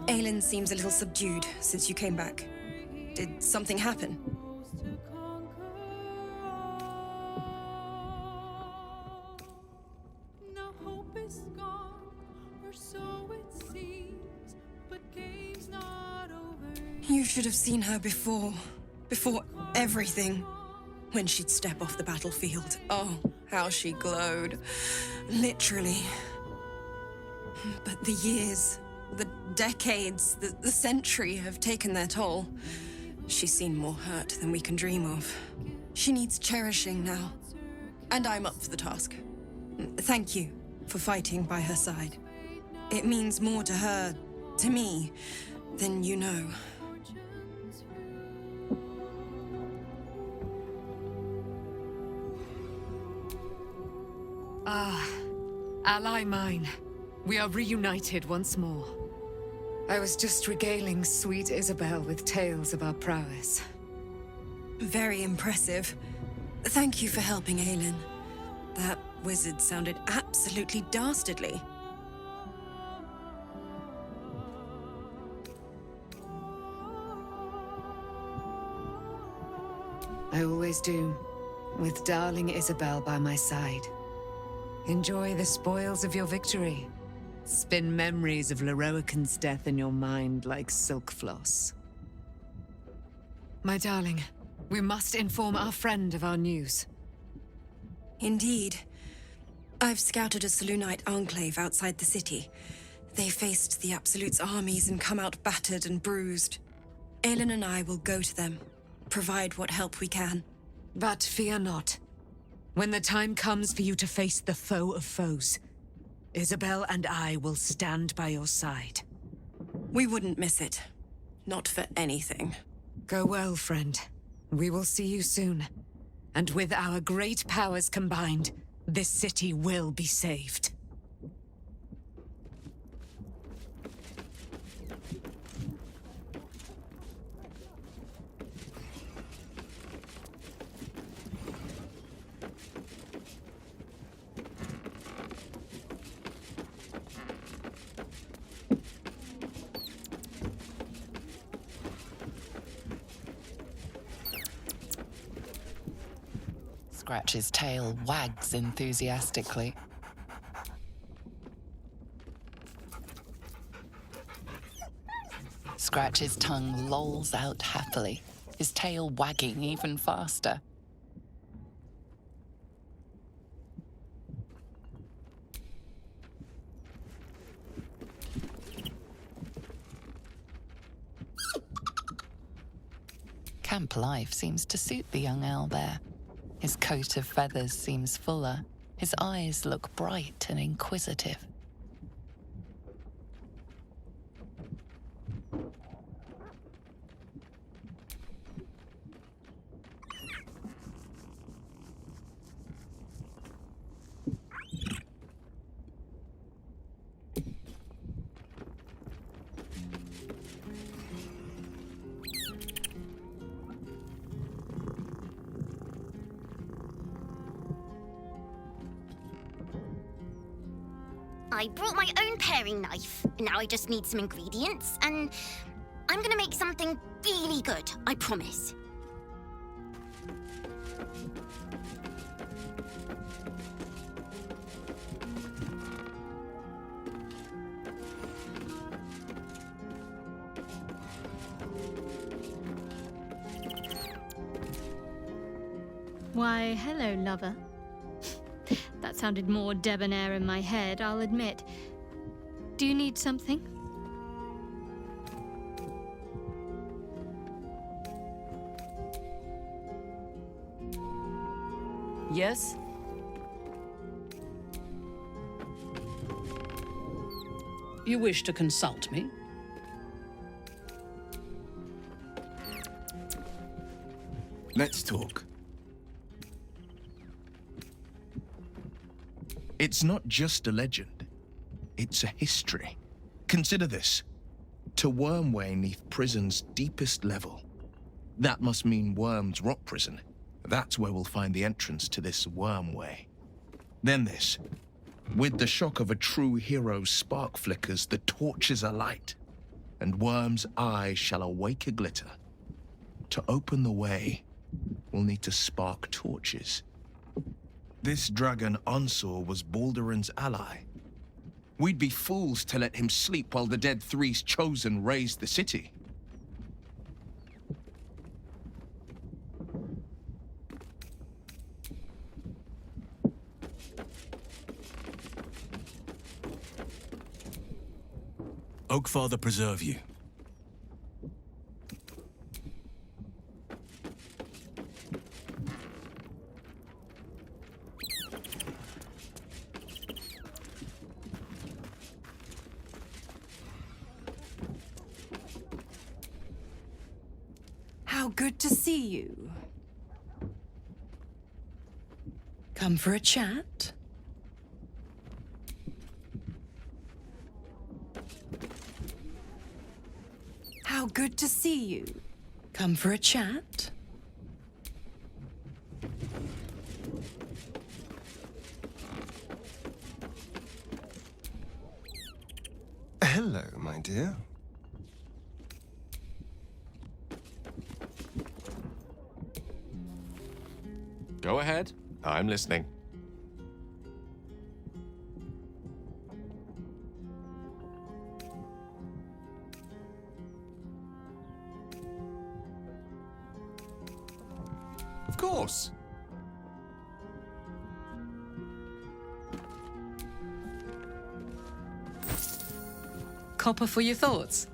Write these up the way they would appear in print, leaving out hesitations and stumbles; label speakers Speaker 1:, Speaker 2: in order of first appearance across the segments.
Speaker 1: Aelin seems a little subdued since you came back. Did something happen? You should have seen her before everything. When she'd step off the battlefield. Oh, how she glowed. Literally. But the years, the decades, the century have taken their toll. She's seen more hurt than we can dream of. She needs cherishing now. And I'm up for the task. Thank you for fighting by her side. It means more to her, to me, than you know.
Speaker 2: Ah, ally mine. We are reunited once more. I was just regaling sweet Isabel with tales of our prowess.
Speaker 1: Very impressive. Thank you for helping Aelin. That wizard sounded absolutely dastardly.
Speaker 2: I always do, with darling Isabel by my side. Enjoy the spoils of your victory. Spin memories of Lorroakan's death in your mind like silk floss. My darling, we must inform our friend of our news.
Speaker 1: Indeed. I've scouted a Selûnite enclave outside the city. They faced the Absolute's armies and come out battered and bruised. Aelin and I will go to them, provide what help we can.
Speaker 2: But fear not. When the time comes for you to face the foe of foes, Isabel and I will stand by your side.
Speaker 1: We wouldn't miss it. Not for anything.
Speaker 2: Go well, friend. We will see you soon. And with our great powers combined, this city will be saved.
Speaker 3: Scratch's tail wags enthusiastically. Scratch's tongue lolls out happily, his tail wagging even faster. Camp life seems to suit the young owlbear. His coat of feathers seems fuller. His eyes look bright and inquisitive.
Speaker 4: I brought my own paring knife. Now I just need some ingredients, and I'm gonna make something really good, I promise.
Speaker 5: Why, hello, lover. That sounded more debonair in my head, I'll admit. Do you need something?
Speaker 6: Yes? You wish to consult me?
Speaker 7: Let's talk. It's not just a legend. It's a history. Consider this. To Wormway 'neath prison's deepest level. That must mean Worm's rock prison. That's where we'll find the entrance to this Wormway. Then this. With the shock of a true hero's spark flickers, the torches alight. and Worm's eyes shall awake a glitter. To open the way, we'll need to spark torches. This dragon Onsor was Balduran's ally. We'd be fools to let him sleep while the Dead Three's chosen raised the city.
Speaker 8: Oakfather preserve you.
Speaker 1: How good to see you. Come for a chat? How good to see you. Come for a chat?
Speaker 9: Hello, my dear.
Speaker 10: Go ahead. I'm listening. Of course.
Speaker 1: Copper for your thoughts.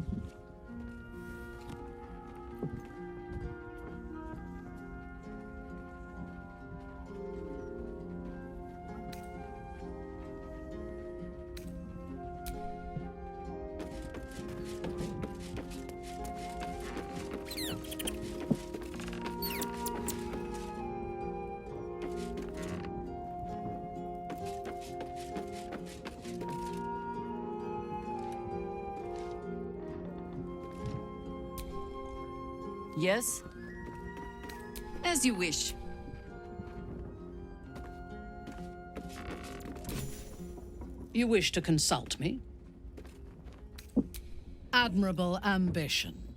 Speaker 6: Yes?
Speaker 2: As you wish.
Speaker 6: You wish to consult me? Admirable ambition.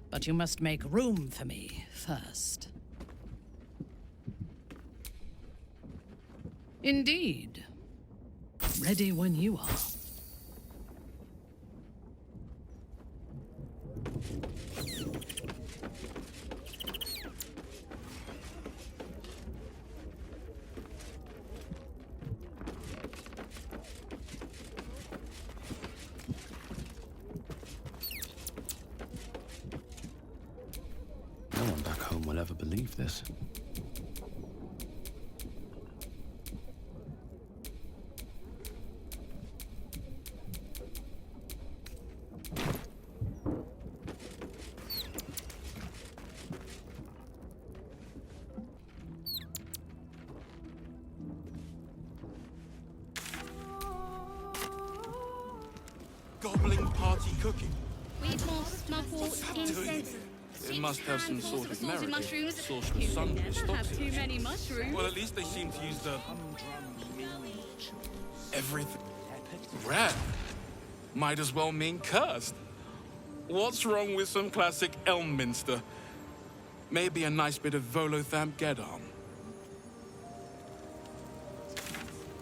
Speaker 6: But you must make room for me first. Indeed. Ready when you are.
Speaker 10: No one back home will ever believe this.
Speaker 11: Gobbling party cooking.
Speaker 12: Wheat moss, muffled, incense.
Speaker 11: It must have some sort of merit.
Speaker 12: Mushrooms.
Speaker 11: Sorcerer's
Speaker 12: You
Speaker 11: son
Speaker 12: can never
Speaker 11: stocks
Speaker 12: have
Speaker 11: it.
Speaker 12: too many mushrooms.
Speaker 11: Well, at least they seem to use the everything. Rare. Might as well mean cursed. What's wrong with some classic Elminster? Maybe a nice bit of Volothamp Gedon.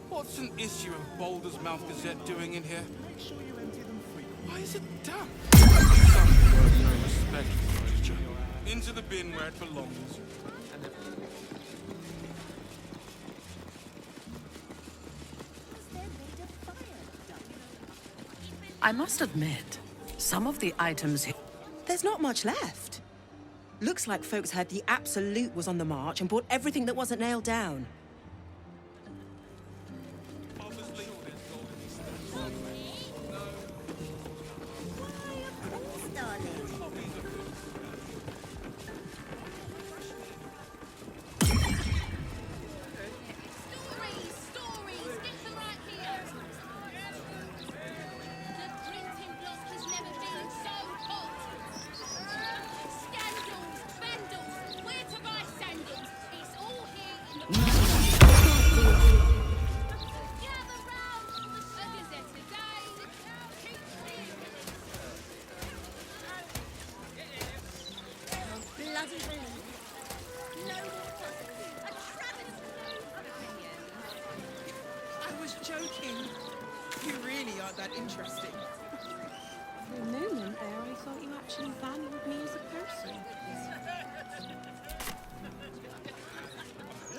Speaker 11: What's an issue of Baldur's Mouth Gazette doing in here? Why is it damp? Some words no respect for literature. Into the bin where it belongs.
Speaker 6: I must admit, some of the items here...
Speaker 13: There's not much left. Looks like folks heard the Absolute was on the march and bought everything that wasn't nailed down.
Speaker 12: Scandals, vandals, where to buy sandals. It's all here in the Interesting. For a moment there, I thought you actually valued me as a person.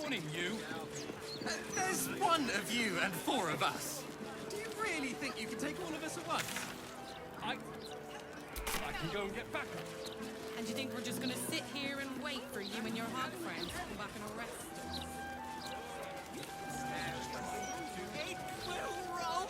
Speaker 11: Warning you. There's one of you and four of us. Do you really think you can take all of us at once? I can go and get backup.
Speaker 12: And you think we're just gonna sit here and wait for you and your hog friends to come back and arrest us?
Speaker 11: It will roll.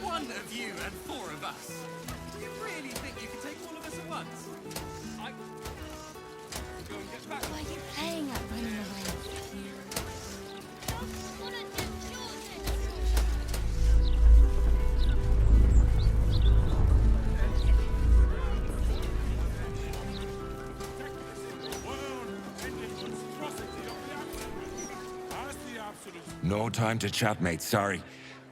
Speaker 11: One of you and four of us. Do you really think you can take all of us at once? I can go and get back.
Speaker 4: Why are you playing at running away?
Speaker 14: No time to chat, mate, sorry.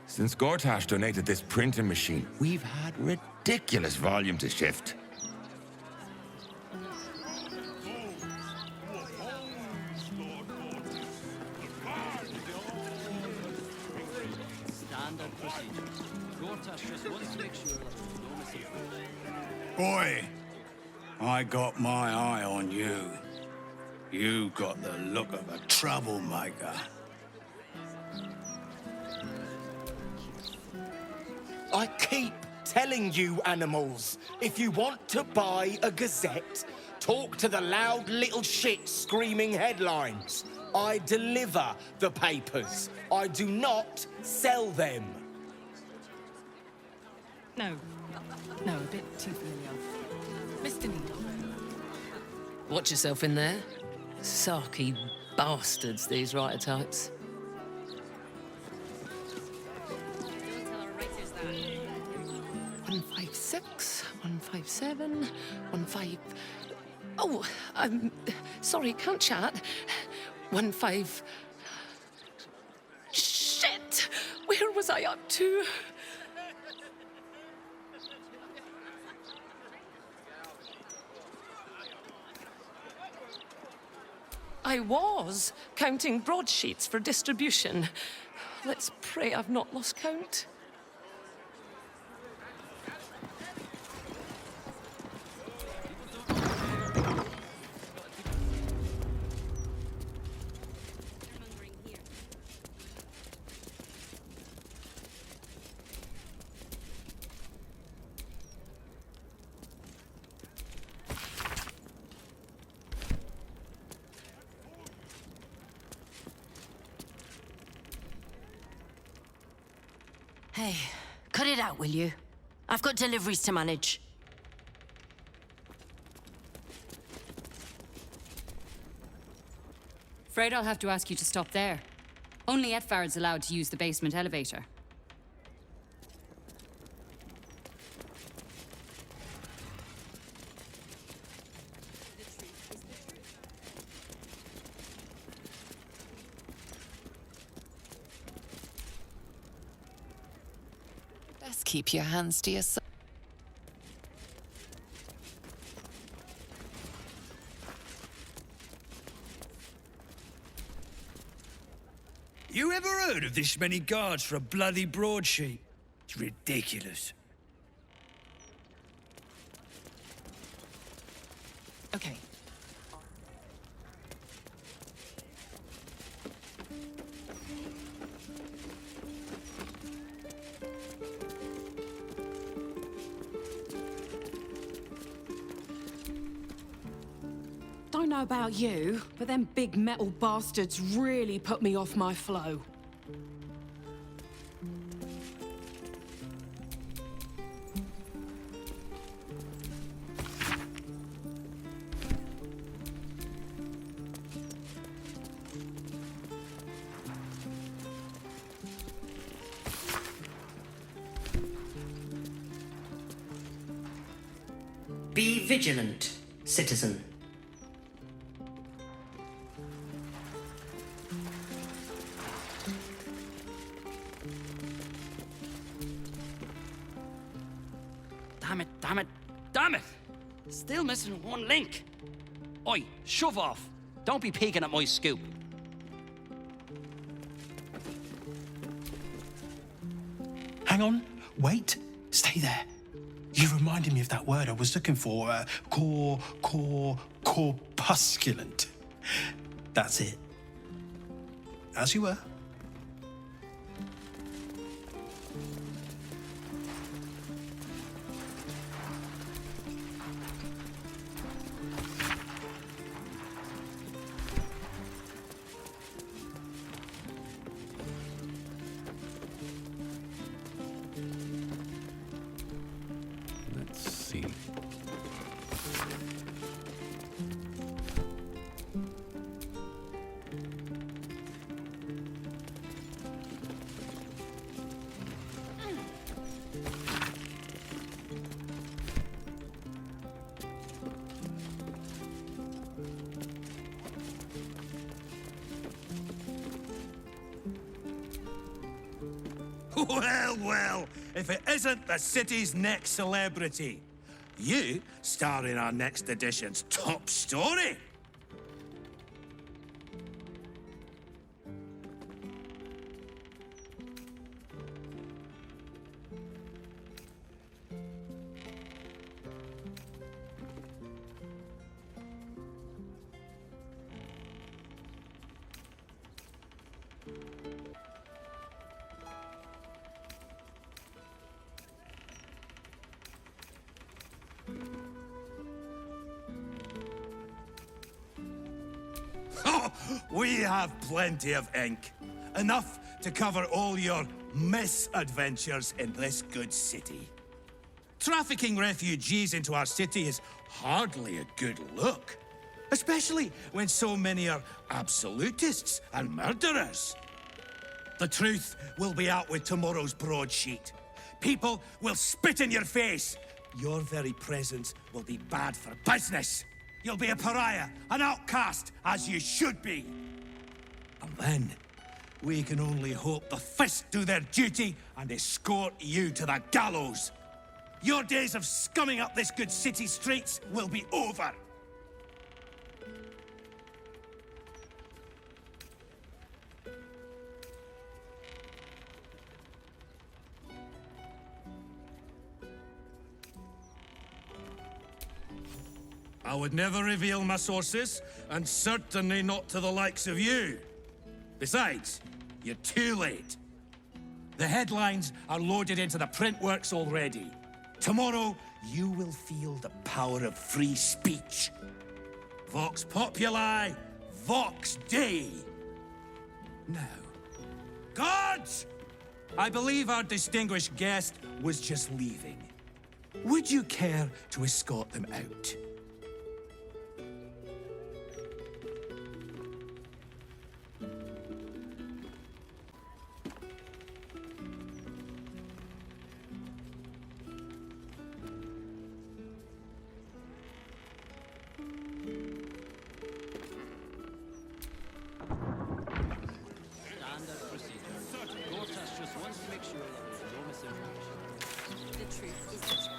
Speaker 14: Since Gortash donated this printing machine, we've had ridiculous volume to shift.
Speaker 10: Standard procedure. Gortash just wants to make sure that there's no missing.
Speaker 8: Boy, I got my eye on you. You got the look of a troublemaker.
Speaker 15: I keep telling you animals, if you want to buy a gazette, talk to the loud little shit screaming headlines. I deliver the papers. I do not sell them.
Speaker 16: No, a bit too familiar. Mr. Needle.
Speaker 17: Watch yourself in there. Sarky bastards, these writer types. 156, 157, 15... Oh, I'm sorry, can't chat. 15... Shit! Where was I up to? I was counting broadsheets for distribution. Let's pray I've not lost count.
Speaker 18: Hey, cut it out, will you? I've got deliveries to manage.
Speaker 19: Afraid I'll have to ask you to stop there. Only Etfard's allowed to use the basement elevator.
Speaker 3: Best keep your hands to yourself.
Speaker 20: You ever heard of this many guards for a bloody broadsheet? It's ridiculous.
Speaker 16: Okay.
Speaker 12: Don't know about you, but them big metal bastards really put me off my flow.
Speaker 18: Be vigilant, citizen.
Speaker 20: Damn it, damn it, damn it! Still missing one link. Oi, shove off. Don't be peeking at my scoop.
Speaker 21: Hang on, wait, stay there. You reminded me of that word I was looking for, corpusculent. That's it. As you were.
Speaker 10: Let's see.
Speaker 8: Well, well, if it isn't the city's next celebrity. You star in our next edition's top story. We have plenty of ink. Enough to cover all your misadventures in this good city. Trafficking refugees into our city is hardly a good look. Especially when so many are absolutists and murderers. The truth will be out with tomorrow's broadsheet. People will spit in your face. Your very presence will be bad for business. You'll be a pariah, an outcast, as you should be. And then, we can only hope the fists do their duty and escort you to the gallows. Your days of scumming up this good city streets will be over. I would never reveal my sources, and certainly not to the likes of you. Besides, you're too late. The headlines are loaded into the printworks already. Tomorrow, you will feel the power of free speech. Vox Populi, Vox Dei. Now, guards! I believe our distinguished guest was just leaving. Would you care to escort them out?
Speaker 20: Standard procedure. Gortash just wants to make sure that there's no misinformation.
Speaker 4: The truth is the truth.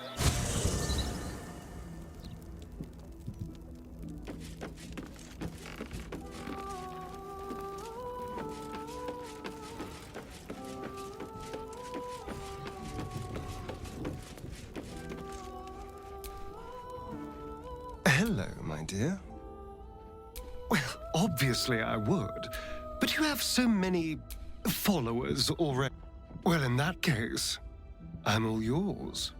Speaker 9: Hello, my dear. Well, obviously I would, but you have so many followers already. Well, in that case, I'm all yours.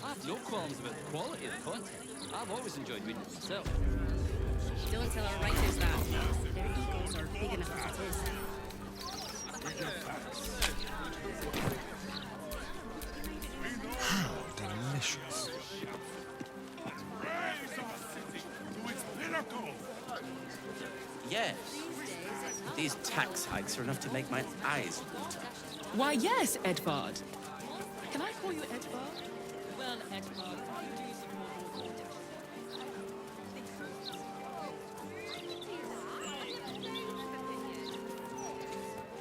Speaker 20: I have no qualms about the quality of the content. I've always enjoyed reading it myself.
Speaker 19: Don't tell our writers that. Their egos are big enough as it is.
Speaker 9: How delicious.
Speaker 5: Yes. These tax hikes are enough to make my eyes water.
Speaker 12: Why, yes, Edvard. Can I call you Edvard?
Speaker 19: Well, Edward, you do support.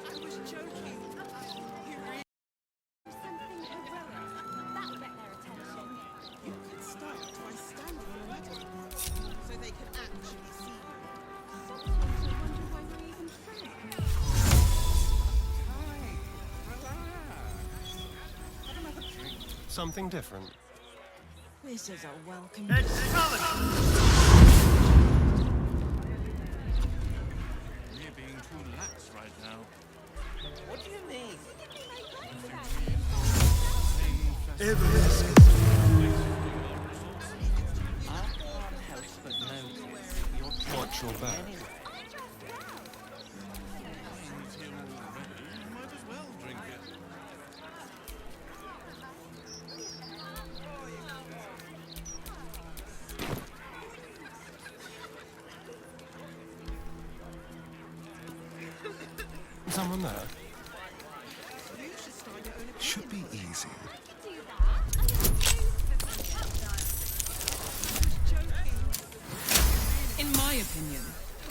Speaker 22: I was joking. You really... Something heroic. That'll get their attention. You could start by standing on a ladder, so they can actually see you. Sometimes I wonder why we're even friends.
Speaker 9: Have another drink. Something different.
Speaker 22: This is a welcome.
Speaker 11: You're being too lax right now.
Speaker 5: What do you mean? I can't help but notice you're
Speaker 9: Watch your back.
Speaker 11: Might as well drink it.
Speaker 9: Someone there? Should be easy.
Speaker 12: In my opinion,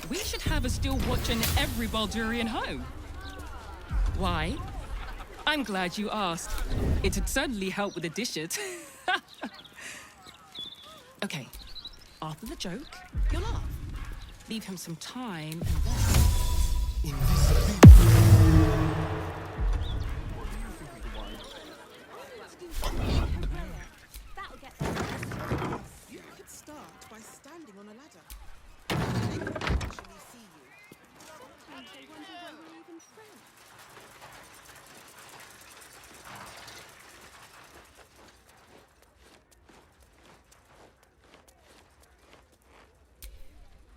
Speaker 12: we should have a still watch in every Baldurian home. Why? I'm glad you asked. It'd certainly help with the dishes. Okay, after the joke, you'll laugh. Leave him some time and then...
Speaker 22: That'll get their attention. You could start by standing on a ladder. They can actually see you. Sometimes I wonder why we're even friends.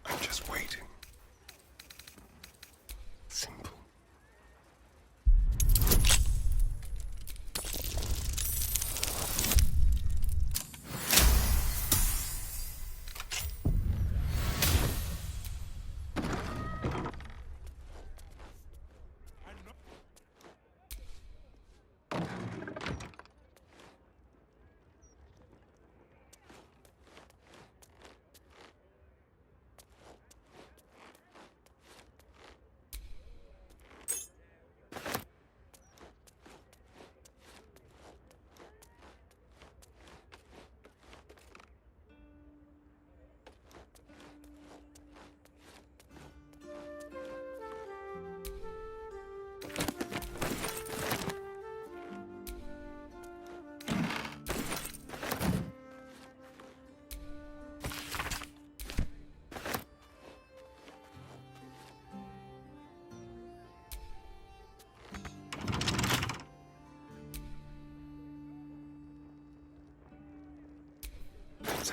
Speaker 9: I'm just waiting. Simple.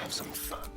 Speaker 9: have some fun.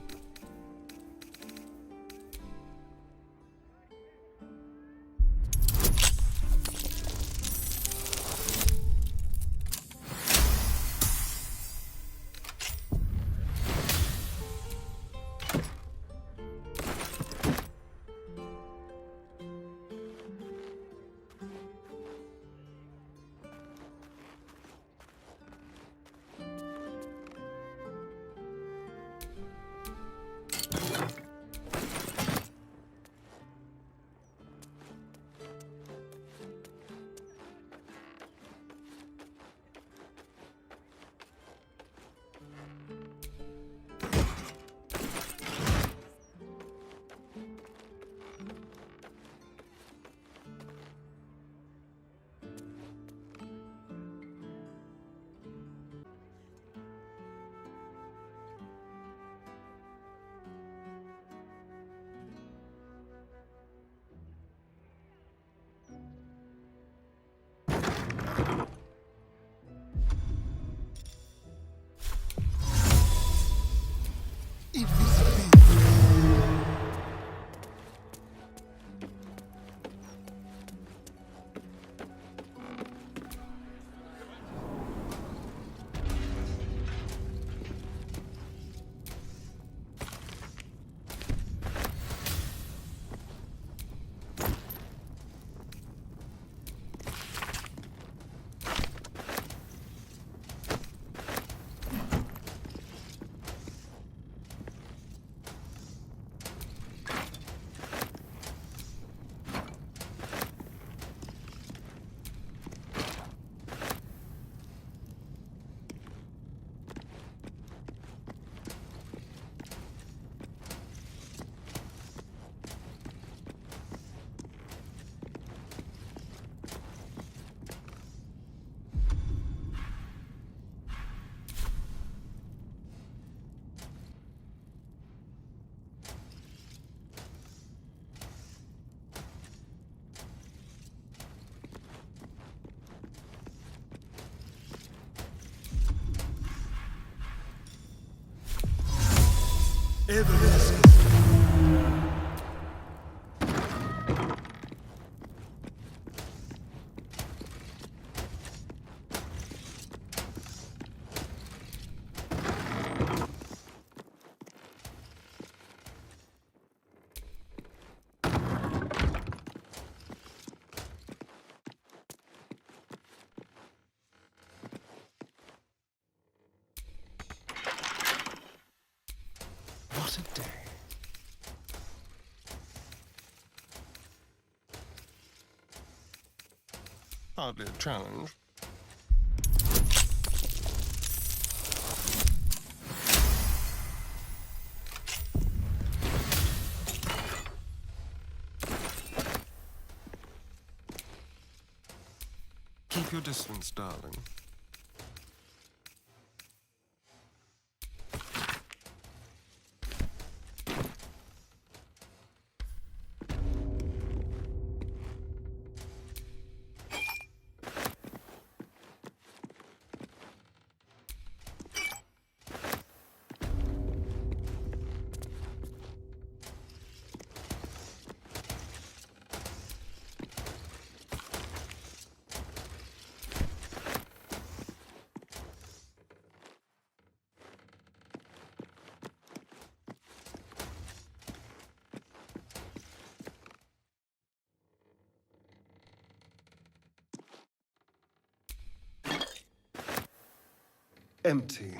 Speaker 9: What a day. Hardly a challenge. Keep your distance, darling. Empty.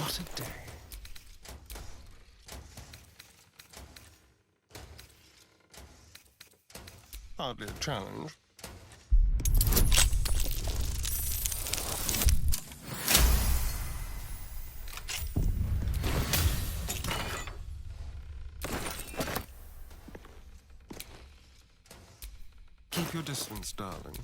Speaker 9: What a day. Hardly a challenge. Keep your distance, darling.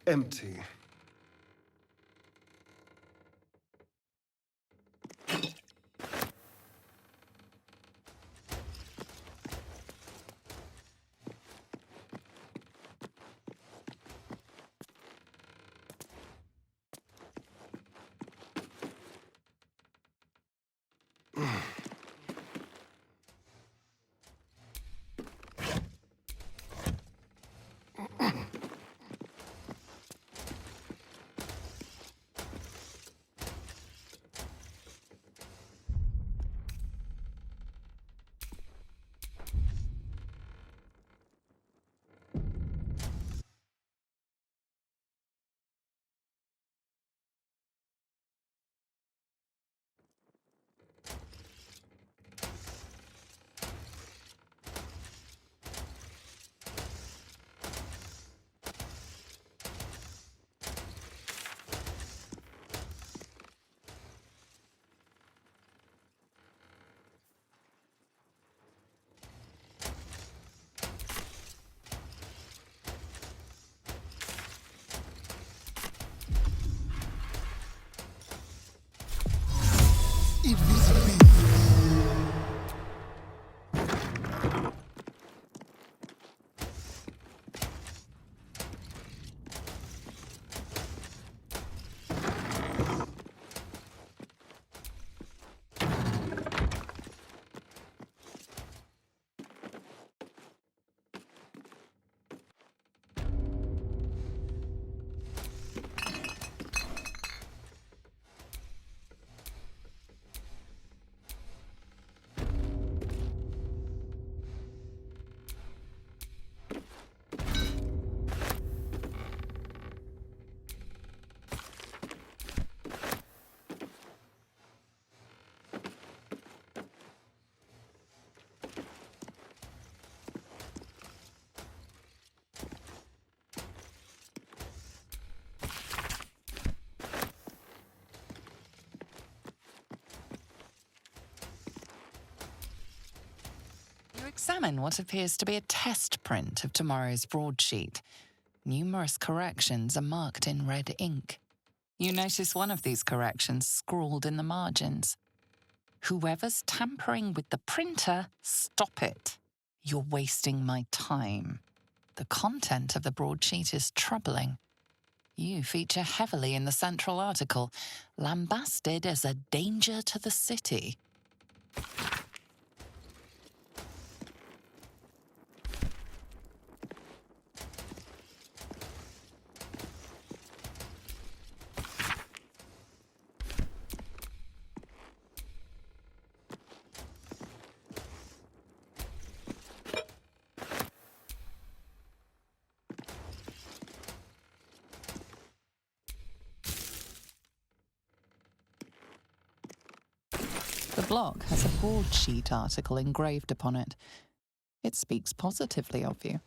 Speaker 9: Empty.
Speaker 3: Examine what appears to be a test print of tomorrow's broadsheet. Numerous corrections are marked in red ink. You notice one of these corrections scrawled in the margins. Whoever's tampering with the printer, stop it. You're wasting my time. The content of the broadsheet is troubling. You feature heavily in the central article, lambasted as a danger to the city. block has a broadsheet article engraved upon it. It speaks positively of you.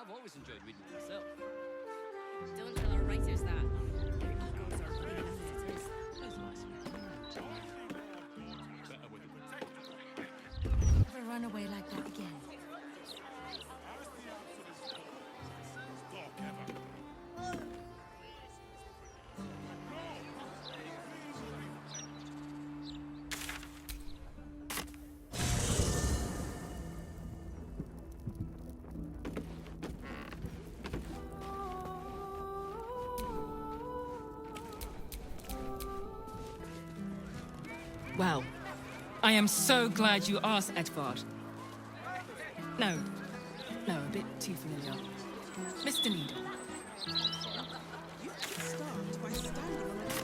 Speaker 20: I've always enjoyed reading it myself.
Speaker 19: Don't tell our writers that. Their egos are big enough as it is.
Speaker 18: Never run away like that again.
Speaker 12: I am so glad you asked, Edvard. No, a bit too familiar. Mr. Needle.
Speaker 22: You can start by standing on it.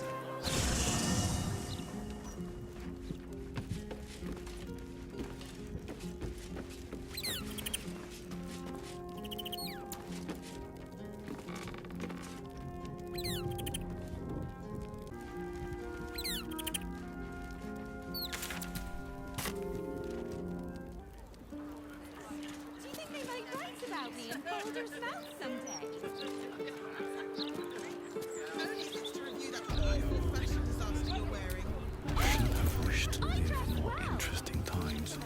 Speaker 22: Do you think they might write about me in Baldur's Mouth someday? Tony needs to review that awful fashion disaster you're wearing.
Speaker 10: Shouldn't have wished to live in more interesting times.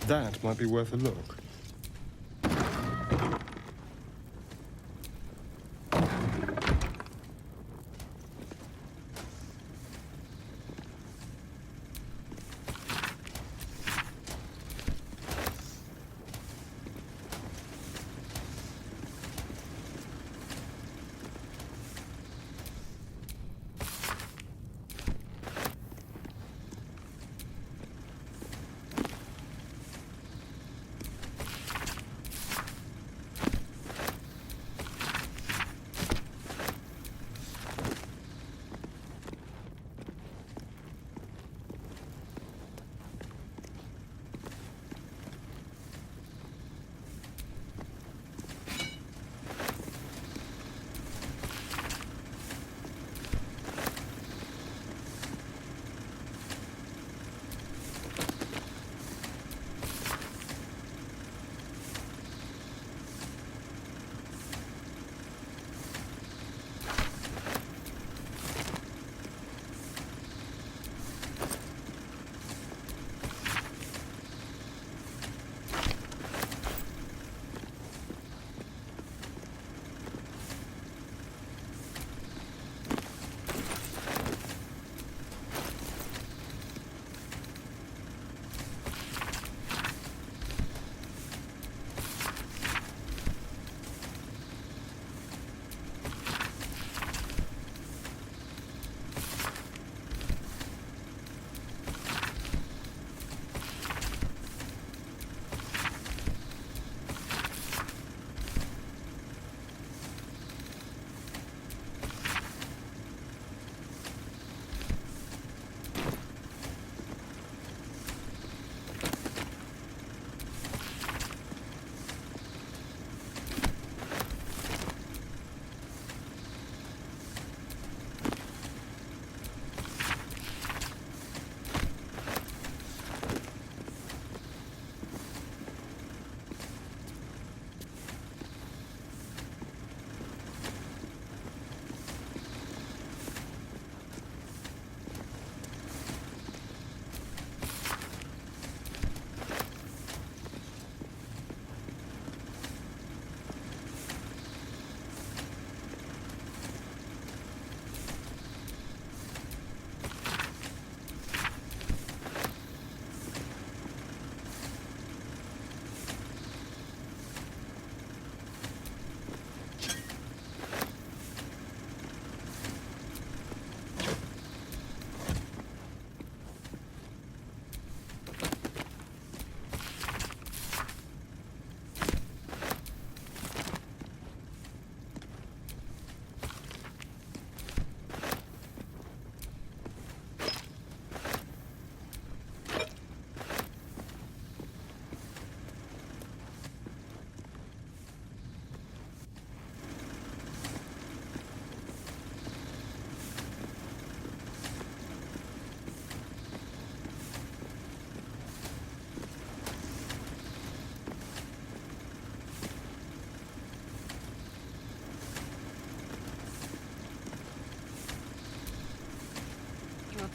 Speaker 9: That might be worth a look.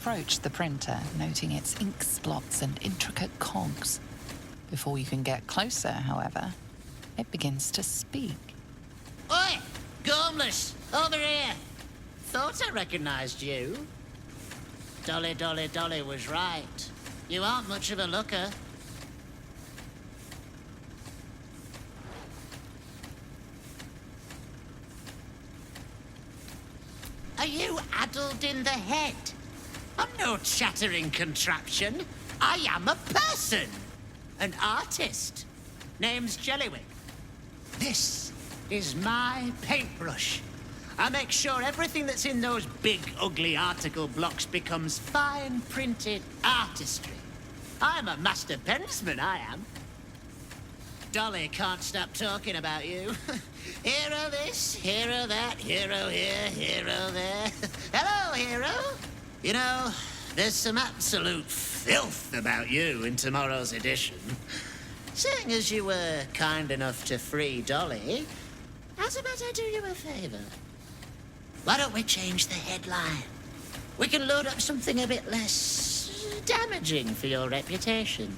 Speaker 3: approach the printer, noting its ink splots and intricate cogs. Before you can get closer, however, it begins to speak.
Speaker 1: Oi! Gormless! Over here! Thought I recognized you. Dolly, Dolly, Dolly was right. You aren't much of a looker. Are you addled in the head? I'm no chattering contraption. I am a person. An artist. Name's Jellywick. This is my paintbrush. I make sure everything that's in those big, ugly article blocks becomes fine printed artistry. I'm a master pensman, I am. Dolly can't stop talking about you. Hero this, hero that, hero here, hero there. Hello, hero. You know, there's some absolute filth about you in tomorrow's edition. Seeing as you were kind enough to free Dolly, how's about I do you a favor? Why don't we change the headline? We can load up something a bit less damaging for your reputation.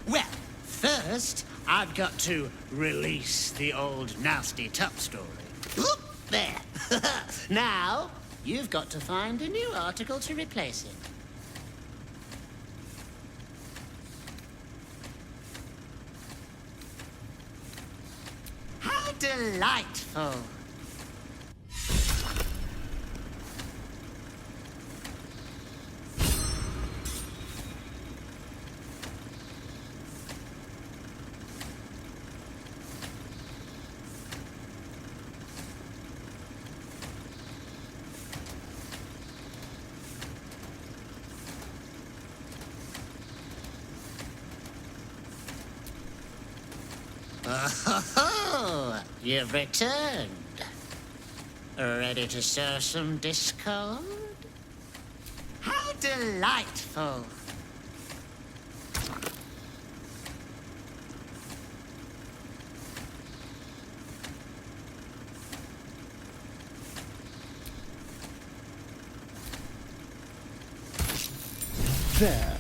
Speaker 1: Well, first, I've got to release the old nasty top story. Oop, there. Now, you've got to find a new article to replace it. How delightful. Oh, you've returned. Ready to sow some discord? How delightful.
Speaker 9: There.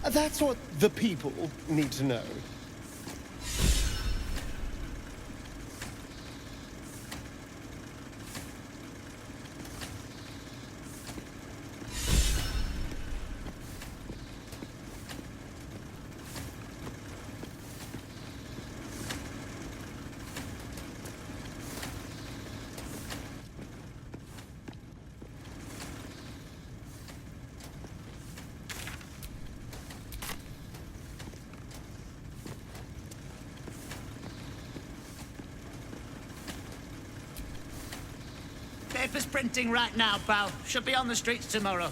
Speaker 9: That's what the people need to know.
Speaker 1: Paper's printing right now, pal. Should be on the streets tomorrow.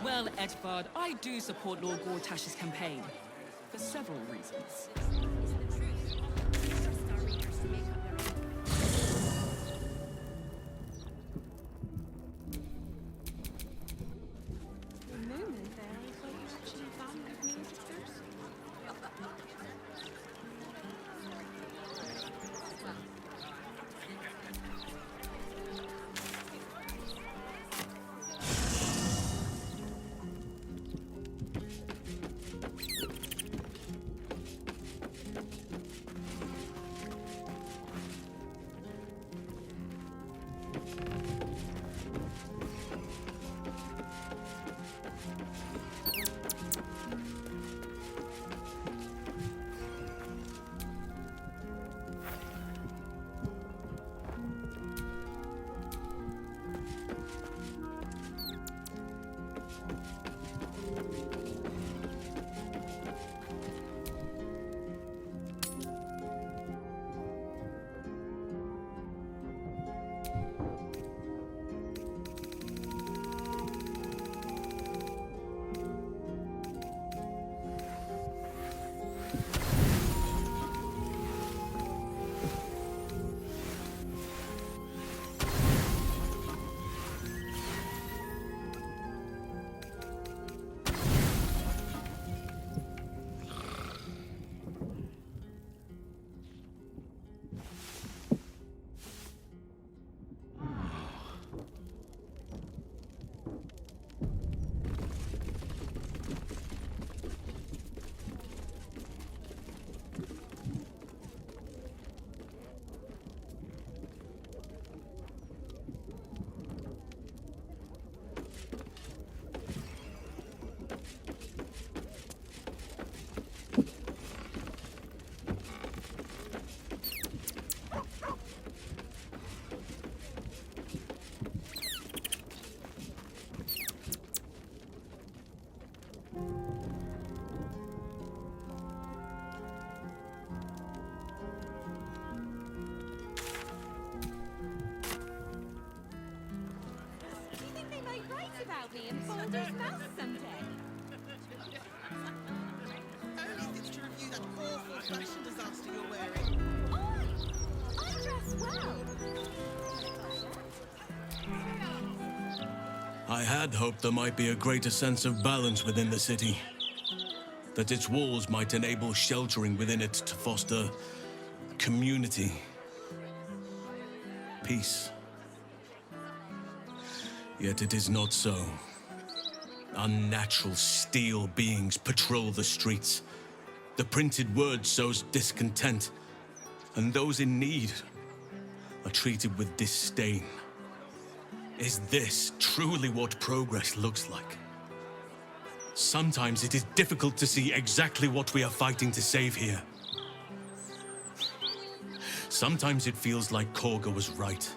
Speaker 12: Well, Edvard, I do support Lord Gortash's campaign. For several reasons.
Speaker 22: me in Balder's mouth someday.
Speaker 2: Only things to review that awful fashion disaster you're wearing.
Speaker 22: I dress well.
Speaker 7: I had hoped there might be a greater sense of balance within the city. That its walls might enable sheltering within it to foster community, peace. Yet it is not so. Unnatural steel beings patrol the streets. The printed word sows discontent, and those in need are treated with disdain. Is this truly what progress looks like? Sometimes it is difficult to see exactly what we are fighting to save here. Sometimes it feels like Korga was right.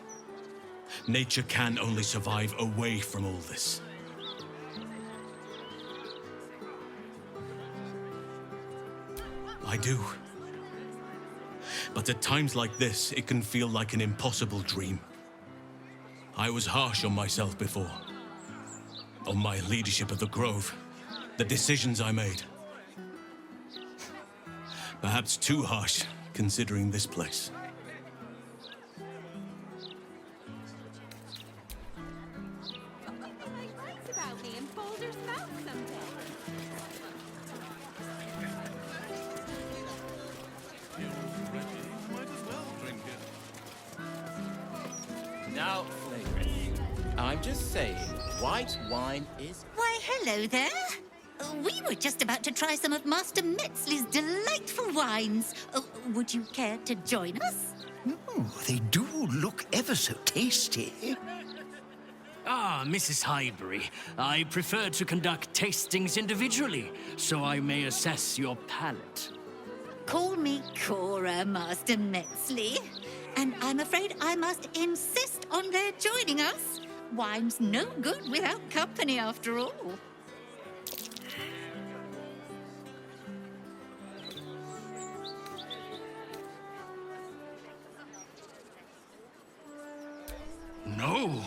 Speaker 7: Nature can only survive away from all this. I do. But at times like this, it can feel like an impossible dream. I was harsh on myself before. On my leadership of the Grove. The decisions I made. Perhaps too harsh, considering this place.
Speaker 22: Write about me in Balder's mouth someday.
Speaker 5: Now, flavouring. I'm just saying, white wine is...
Speaker 23: Why, hello there. We were just about to try some of Master Metzley's delightful wines. Would you care to join us?
Speaker 24: They do look ever so tasty.
Speaker 25: Ah, Mrs. Highbury, I prefer to conduct tastings individually, so I may assess your palate.
Speaker 23: Call me Cora, Master Metzley. And I'm afraid I must insist on their joining us. Wine's no good without company, after all.
Speaker 24: No.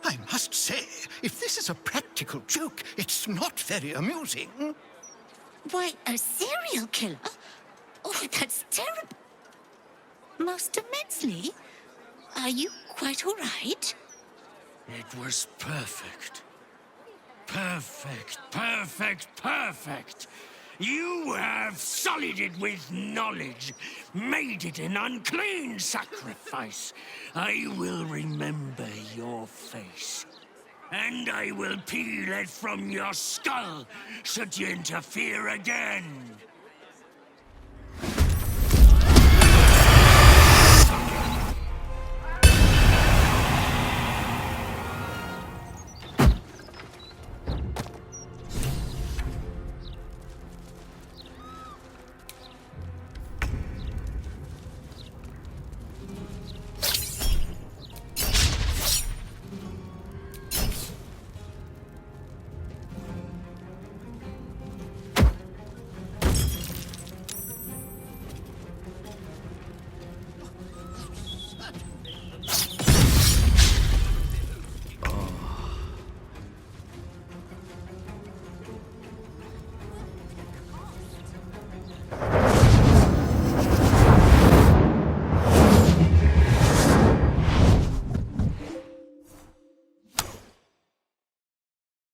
Speaker 24: I must say, if this is a practical joke, it's not very amusing.
Speaker 23: Why, a serial killer? Oh, that's terrible. Master Metzley, are you quite all right?
Speaker 25: It was perfect. Perfect, perfect, perfect. You have sullied it with knowledge, made it an unclean sacrifice. I will remember your face, and I will peel it from your skull should you interfere again.